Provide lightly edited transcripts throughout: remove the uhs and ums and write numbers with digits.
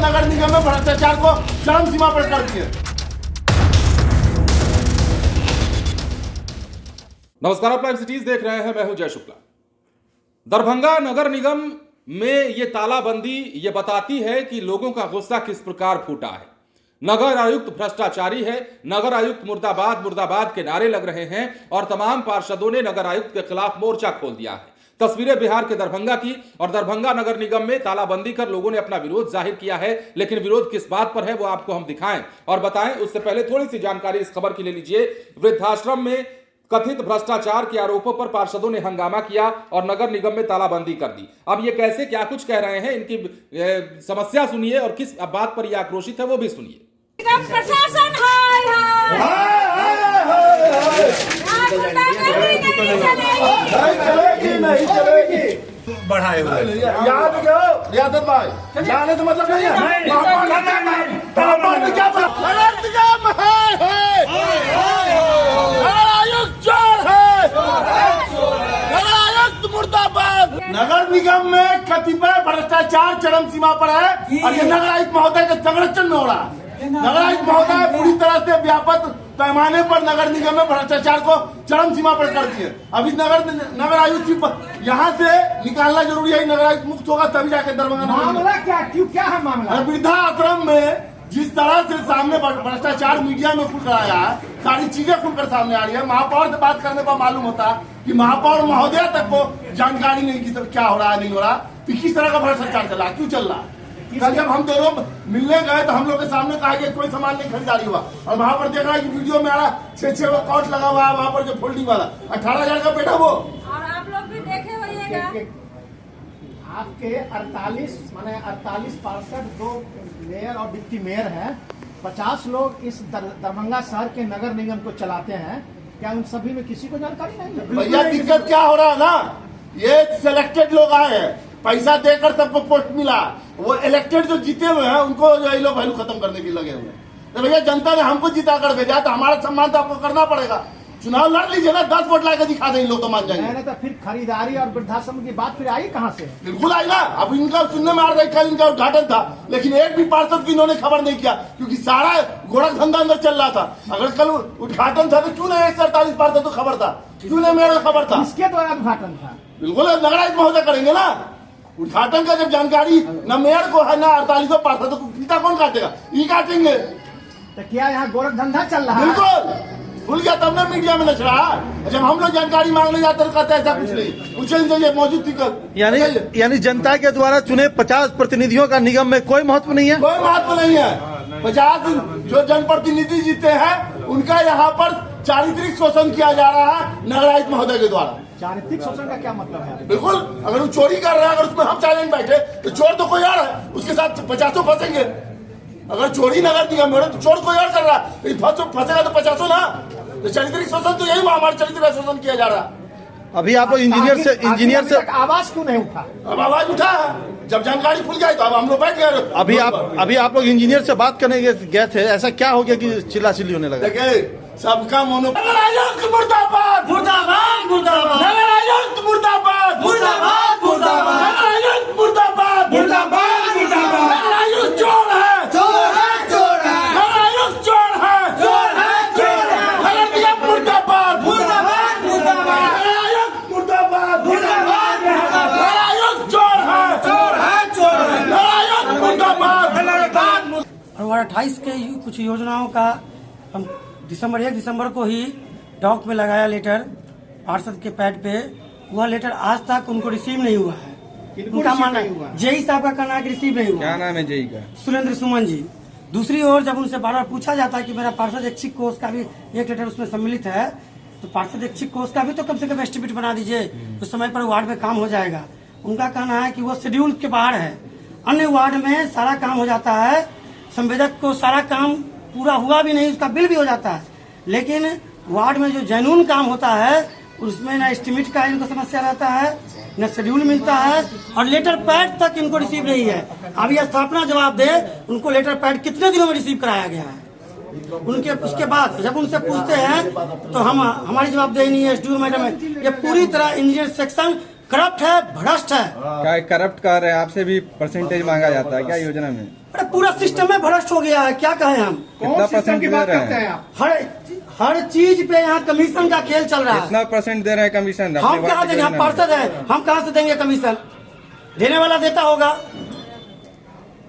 नगर निगम में भ्रष्टाचार को चरम सीमा पर कर दिए। नमस्कार, आप लाइव सिटीज देख रहे हैं। मैं हूं जय शुक्ला। दरभंगा नगर निगम में ये तालाबंदी ये बताती है कि लोगों का गुस्सा किस प्रकार फूटा है। नगर आयुक्त भ्रष्टाचारी है, नगर आयुक्त मुर्दाबाद मुर्दाबाद के नारे लग रहे हैं और तमाम पार्षदों ने नगर आयुक्त के खिलाफ मोर्चा खोल दिया है। तस्वीरें बिहार के दरभंगा की और दरभंगा नगर निगम में तालाबंदी कर लोगों ने अपना विरोध जाहिर किया है, लेकिन विरोध किस बात पर है वो आपको हम दिखाएं और बताएं। उससे पहले थोड़ी सी जानकारी इस खबर की ले लीजिए। वृद्धाश्रम में कथित भ्रष्टाचार के आरोपों पर पार्षदों ने हंगामा किया और नगर निगम में तालाबंदी कर दी। अब ये कैसे क्या कुछ कह रहे हैं, इनकी समस्या सुनिए और किस बात पर ये आक्रोशित है वो भी सुनिए। प्रशासन नहीं चलेगी बढ़ाए हुए याद करो यादव भाई, जाने तो मतलब नहीं है। नगर निगम में कतिपय भ्रष्टाचार चरम सीमा पर है और ये नगर आयुक्त महोदय के संरक्षण में हो रहा है। नगर आयुक्त महोदय पूरी तरह से व्यापक पैमाने पर नगर निगम में भ्रष्टाचार को चरम सीमा पर कर दिए। अभी नगर आयुक्त यहाँ से निकालना जरूरी है। नगर आयुक्त मुक्त होगा तभी जाके दरभंगा मामला क्या है मामला? वृद्धाश्रम में जिस तरह से सामने भ्रष्टाचार मीडिया में खुल रहा है, सारी चीजें खुलकर सामने आ रही है। महापौर से बात करने पर मालूम होता कि महापौर महोदय तक को जानकारी नहीं कि क्या हो रहा है नहीं हो रहा, किस तरह का भ्रष्टाचार चल रहा है, क्यों चल रहा है। कल जब हम दोनों मिलने गए तो हम लोग के सामने कहा कि कोई सामान नहीं खरीदारी हुआ और वहां पर देख रहा है कि वीडियो में आ रहा 6 वो कॉट लगा हुआ है वहां पर जो फोल्डिंग वाला 18,000 का बेटा वो। और आप लोग भी देखे होइएगा आपके 48 पार्षद, 2 मेयर और डिप्टी मेयर हैं। 50 लोग इस दरभंगा शहर के नगर निगम को चलाते हैं। क्या उन सभी में किसी को जानकारी नहीं है? भैया दिक्कत क्या हो रहा है ना, ये सिलेक्टेड लोग आए हैं, पैसा देकर सबको पोस्ट मिला। वो इलेक्टेड जो जीते हुए हैं उनको जो ये लोग वैल्यू खत्म करने के लगे हुए हैं। तो भैया जनता ने हमको जिता कर भेजा तो हमारा सम्मान तो आपको करना पड़ेगा। चुनाव लड़ लीजिए ना, 10 वोट लाकर दिखा देंगे लोग तो मान जाएंगे। मैंने तो फिर खरीदारी और वृद्धाश्रम की बात फिर आई कहाँ से? बिल्कुल आई ना। अब इनका सुनने में आ रहा है कल इनका उद्घाटन था, लेकिन एक भी पार्षद की इन्होंने खबर नहीं किया क्योंकि सारा गोरख धंधा अंदर चल रहा था। अगर कल उद्घाटन था तो क्यों नहीं 148 पार्षद को खबर था, क्यों नहीं मेरे को खबर था? इसके द्वारा उद्घाटन था। बिल्कुल नगर आयुक्त महोदय करेंगे ना उद्घाटन का। जब जानकारी न मेयर को है ना 48 पार्षदों को, पिता कौन काटेगा? ये काटेंगे। तो क्या यहाँ गोरख धंधा चल रहा है? बिल्कुल भूल गया तब ना मीडिया में नच रहा। जब हम लोग जानकारी मांगने जाते तो कहते ऐसा कुछ नहीं, पूछे मौजूद थी कल। यानी जनता के द्वारा चुने 50 प्रतिनिधियों का निगम में कोई महत्व नहीं है? कोई महत्व नहीं है। 50 जो जनप्रतिनिधि जीते हैं उनका यहाँ पर चारित्रिक शोषण किया जा रहा है नगर आयुक्त महोदय के द्वारा। चारित्रिक शोषण का क्या मतलब है? बिल्कुल, अगर वो चोरी कर रहा है, अगर उसमें हम साइलेंट बैठे तो चोर तो कोई और है, उसके साथ 50 फंसेंगे। अगर चोरी नगर निगम में तो चोर कोई और कर रहा है, फंसेगा तो 50 ना। तो चारित्रिक शोषण तो यही हुआ, हमारे चारित्रिक शोषण किया जा रहा है। अभी आप लोग इंजीनियर से आवाज क्यों नहीं उठा? अब आवाज उठा है, जब जानकारी खुल गई तो अब हम लोग बैठ गए। अभी आप लोग इंजीनियर से बात करने गए थे, ऐसा क्या हो गया कि चिल्ला चिल्ली होने लगा? देखिए सबका नगर आयुक्त मुर्दाबाद मुर्दाबाद मुर्दाबाद, नगर आयुक्त मुर्दाबाद मुर्दाबाद मुर्दाबाद, नगर आयुक्त मुर्दाबाद मुर्दाबाद मुर्दाबाद, नगर आयुक्त चोर है चोर है चोर है, नगर आयुक्त चोर है चोर है चोर है, नगर निगम मुर्दाबाद मुर्दाबाद मुर्दाबाद, नगर आयुक्त मुर्दाबाद मुर्दाबाद मुर्दाबाद, नगर आयुक्त चोर है चोर है चोर है, नगर आयुक्त मुर्दाबाद। और 28 के कुछ योजनाओं का हम 1 दिसंबर को ही डॉक में लगाया लेटर पार्षद के पैड पे। वह लेटर आज तक उनको रिसीव नहीं हुआ है। उनका मानना है, जेई साहब का कहना है कि रिसीव नहीं हुआ। क्या नाम है जेई का? सुरेंद्र सुमन जी। दूसरी ओर जब उनसे बार बार पूछा जाता है कि मेरा पार्षद ऐच्छिक कोष का भी एक लेटर उसमें सम्मिलित है, तो पार्षद ऐच्छिक कोष का भी तो कम से कम एस्टिमेट बना दीजिए, उस समय पर वार्ड में काम हो जाएगा। उनका कहना है कि वो शेड्यूल के बाहर है। अन्य वार्ड में सारा काम हो जाता है, संवेदक को सारा काम पूरा हुआ भी नहीं, उसका बिल भी हो जाता है, लेकिन वार्ड में जो जनून काम होता है उसमें ना एस्टिमेट का इनको समस्या रहता है, न शेड्यूल मिलता है और लेटर पैड तक इनको रिसीव नहीं है। अब ये स्थापना जवाब दे उनको लेटर पैड कितने दिनों में रिसीव कराया गया है। उनके उसके बाद जब उनसे पूछते हैं तो हमारी जवाबदेही नहीं है। एसडीओ मैडम है, ये पूरी तरह इंजीनियर सेक्शन करप्ट है, भ्रष्ट है। क्या करप्ट कर रहे हैं? आपसे भी परसेंटेज मांगा जाता है क्या योजना में? अरे पूरा सिस्टम में भ्रष्ट हो गया है, क्या कहें हम। कौन सिस्टम की बात करते हैं आप? हर चीज पे यहाँ कमीशन का खेल चल रहा है। कितना % दे रहे हैं कमीशन? हम कहाँ देंगे, हम पार्षद हैं, हम कहाँ से देंगे कमीशन? देने वाला देता होगा,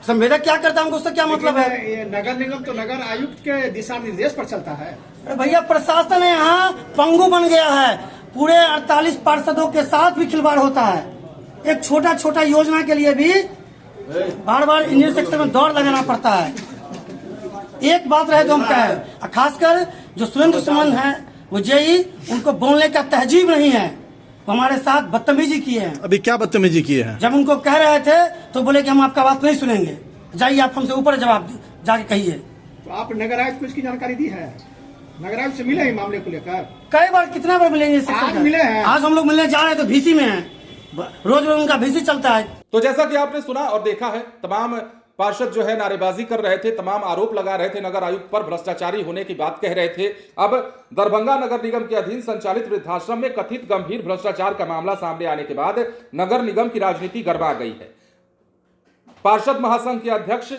संवेदक क्या करता है, हमको उससे क्या मतलब है। ये नगर निगम तो नगर आयुक्त के दिशा निर्देश पर चलता है। अरे भैया, प्रशासन यहाँ पंगु बन गया है, पूरे 48 पार्षदों के साथ भी खिलवाड़ होता है। एक छोटा छोटा योजना के लिए भी बार बार इंजीनियर सेक्शन में दौड़ लगाना पड़ता है। एक बात रहे तो हम कहें, खासकर जो सुरेंद्र सुमन है, वो जेई, उनको बोलने का तहजीब नहीं है, वो हमारे साथ बदतमीजी किए हैं। अभी क्या बदतमीजी किए हैं? जब उनको कह रहे थे तो बोले कि हम आपका बात नहीं सुनेंगे, जाइए आप हमसे ऊपर जवाब जाके कहिए। तो आप नगर आयुक्त को इसकी जानकारी दी है? नगर आयुक्त से मिले हैं मामले को लेकर? कई बार, कितना बार मिलेंगे? आज मिले हैं। आज हम लोग मिलने जा रहे हैं तो भीसी में है, रोज रोज उनका भीसी चलता है। तो जैसा कि आपने सुना और देखा है, तमाम पार्षद जो है नारेबाजी कर रहे थे, तमाम आरोप लगा रहे थे, नगर आयुक्त पर भ्रष्टाचारी होने की बात कह रहे थे। अब दरभंगा नगर निगम के अधीन संचालित वृद्धाश्रम में कथित गंभीर भ्रष्टाचार का मामला सामने आने के बाद नगर निगम की राजनीति गरमा गई है। पार्षद महासंघ के अध्यक्ष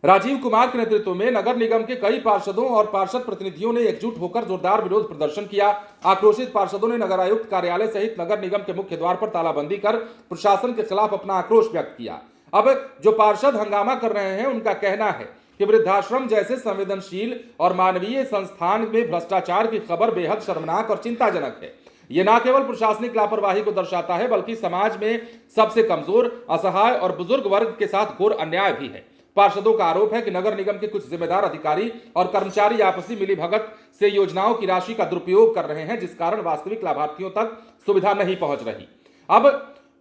राजीव कुमार के नेतृत्व में नगर निगम के कई पार्षदों और पार्षद प्रतिनिधियों ने एकजुट होकर जोरदार विरोध प्रदर्शन किया। आक्रोशित पार्षदों ने नगर आयुक्त कार्यालय सहित नगर निगम के मुख्य द्वार पर तालाबंदी कर प्रशासन के खिलाफ अपना आक्रोश व्यक्त किया। अब जो पार्षद हंगामा कर रहे हैं, उनका कहना है कि वृद्धाश्रम जैसे संवेदनशील और मानवीय संस्थान में भ्रष्टाचार की खबर बेहद शर्मनाक और चिंताजनक है। यह न केवल प्रशासनिक लापरवाही को दर्शाता है, बल्कि समाज में सबसे कमजोर, असहाय और बुजुर्ग वर्ग के साथ घोर अन्याय भी है। पार्षदों का आरोप है कि नगर निगम के कुछ जिम्मेदार अधिकारी और कर्मचारी आपसी मिलीभगत से योजनाओं की राशि का दुरुपयोग कर रहे हैं, जिस कारण वास्तविक लाभार्थियों तक सुविधा नहीं पहुंच रही। अब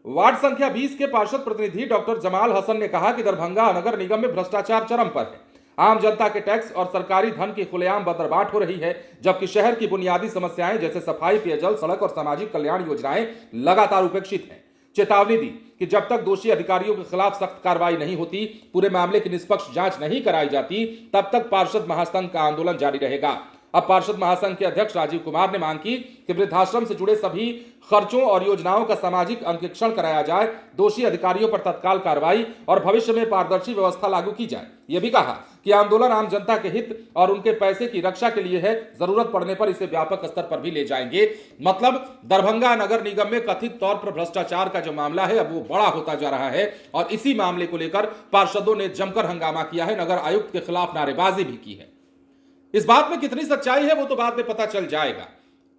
वार्ड संख्या 20 के पार्षद प्रतिनिधि डॉक्टर जमाल हसन ने कहा कि दरभंगा नगर निगम में भ्रष्टाचार चरम पर है। आम जनता के टैक्स और सरकारी धन की खुलेआम बदरबाट हो रही है, जबकि शहर की बुनियादी समस्याएं जैसे सफाई, पेयजल, सड़क और सामाजिक कल्याण योजनाएं लगातार उपेक्षित हैं। चेतावनी दी कि जब तक दोषी अधिकारियों के खिलाफ सख्त कार्रवाई नहीं होती, पूरे मामले की निष्पक्ष जांच नहीं कराई जाती, तब तक पार्षद महासंघ का आंदोलन जारी रहेगा। अब पार्षद महासंघ के अध्यक्ष राजीव कुमार ने मांग की कि वृद्धाश्रम से जुड़े सभी खर्चों और योजनाओं का सामाजिक अंकेक्षण कराया जाए, दोषी अधिकारियों पर तत्काल कार्रवाई और भविष्य में पारदर्शी व्यवस्था लागू की जाए। यह भी कहा कि आंदोलन आम जनता के हित और उनके पैसे की रक्षा के लिए है, जरूरत पड़ने पर इसे व्यापक स्तर पर भी ले जाएंगे। मतलब दरभंगा नगर निगम में कथित तौर पर भ्रष्टाचार का जो मामला है, अब वो बड़ा होता जा रहा है और इसी मामले को लेकर पार्षदों ने जमकर हंगामा किया है, नगर आयुक्त के खिलाफ नारेबाजी भी की है। इस बात में कितनी सच्चाई है वो तो बाद में पता चल जाएगा,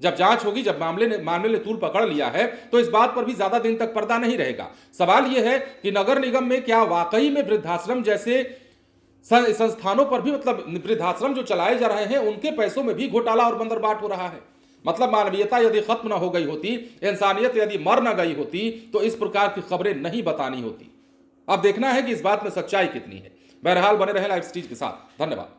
जब जांच होगी। जब मामले ने तूल पकड़ लिया है तो इस बात पर भी ज्यादा दिन तक पर्दा नहीं रहेगा। सवाल यह है कि नगर निगम में क्या वाकई में वृद्धाश्रम जैसे संस्थानों पर भी, मतलब वृद्धाश्रम जो चलाए जा रहे हैं, उनके पैसों में भी घोटाला और बंदरबाट हो रहा है। मतलब मानवीयता यदि खत्म न हो गई होती, इंसानियत यदि मर न गई होती, तो इस प्रकार की खबरें नहीं बतानी होती। अब देखना है कि इस बात में सच्चाई कितनी है। बहरहाल बने रहे लाइव स्टीज के साथ। धन्यवाद।